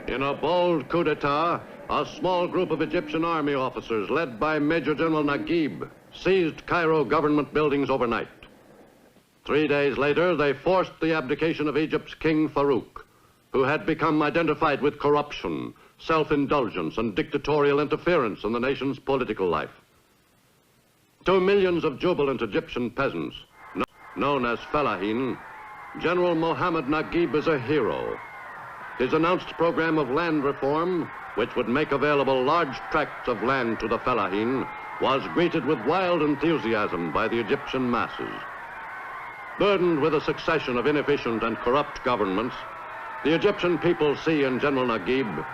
In a bold coup d'etat, a small group of Egyptian army officers led by Major General Nagib seized Cairo government buildings overnight. 3 days later, they forced the abdication of Egypt's King Farouk, who had become identified with corruption, self-indulgence, and dictatorial interference in the nation's political life. To millions of jubilant Egyptian peasants, known as Fellahin, General Mohammed Nagib is a hero. His announced program of land reform, which would make available large tracts of land to the Fellahin, was greeted with wild enthusiasm by the Egyptian masses. Burdened with a succession of inefficient and corrupt governments, the Egyptian people see in General Nagib,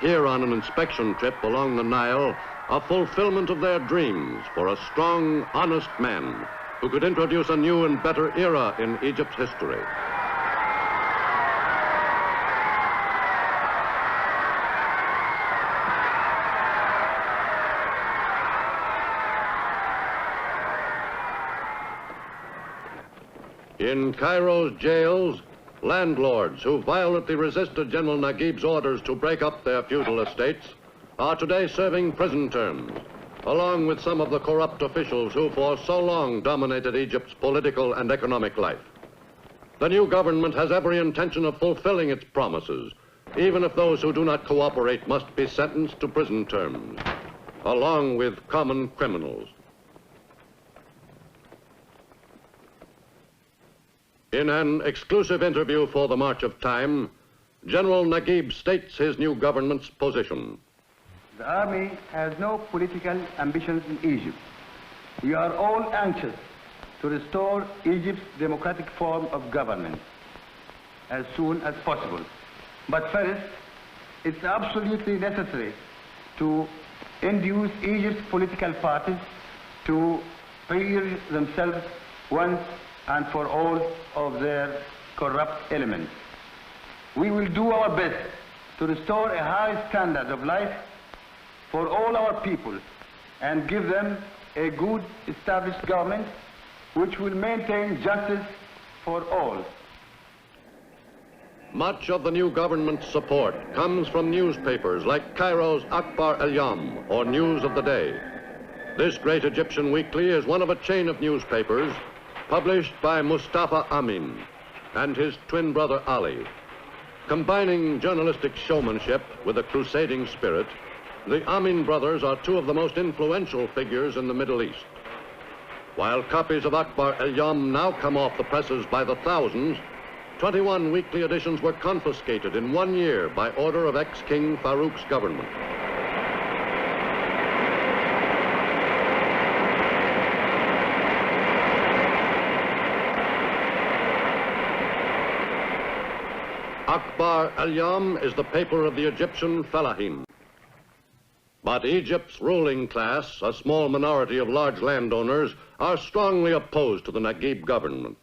here on an inspection trip along the Nile, a fulfillment of their dreams for a strong, honest man who could introduce a new and better era in Egypt's history. In Cairo's jails, landlords who violently resisted General Nagib's orders to break up their feudal estates are today serving prison terms, along with some of the corrupt officials who for so long dominated Egypt's political and economic life. The new government has every intention of fulfilling its promises, even if those who do not cooperate must be sentenced to prison terms, along with common criminals. In an exclusive interview for the March of Time, General Nagib states his new government's position. The army has no political ambitions in Egypt. We are all anxious to restore Egypt's democratic form of government as soon as possible. But first, it's absolutely necessary to induce Egypt's political parties to free themselves once and for all of their corrupt elements. We will do our best to restore a high standard of life for all our people and give them a good established government which will maintain justice for all. Much of the new government's support comes from newspapers like Cairo's Akhbar al-Yawm, or News of the Day. This great Egyptian weekly is one of a chain of newspapers published by Mustafa Amin and his twin brother Ali. Combining journalistic showmanship with a crusading spirit, the Amin brothers are two of the most influential figures in the Middle East. While copies of Akhbar al-Yawm now come off the presses by the thousands, 21 weekly editions were confiscated in 1 year by order of ex-King Farouk's government. Akhbar al-Yawm is the paper of the Egyptian Fellahin. But Egypt's ruling class, a small minority of large landowners, are strongly opposed to the Nagib government.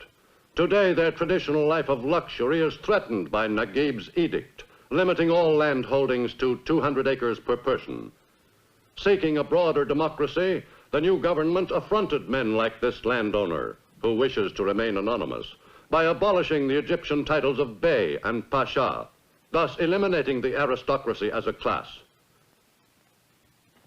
Today, their traditional life of luxury is threatened by Nagib's edict, limiting all land holdings to 200 acres per person. Seeking a broader democracy, the new government affronted men like this landowner, who wishes to remain anonymous, by abolishing the Egyptian titles of Bey and Pasha, thus eliminating the aristocracy as a class.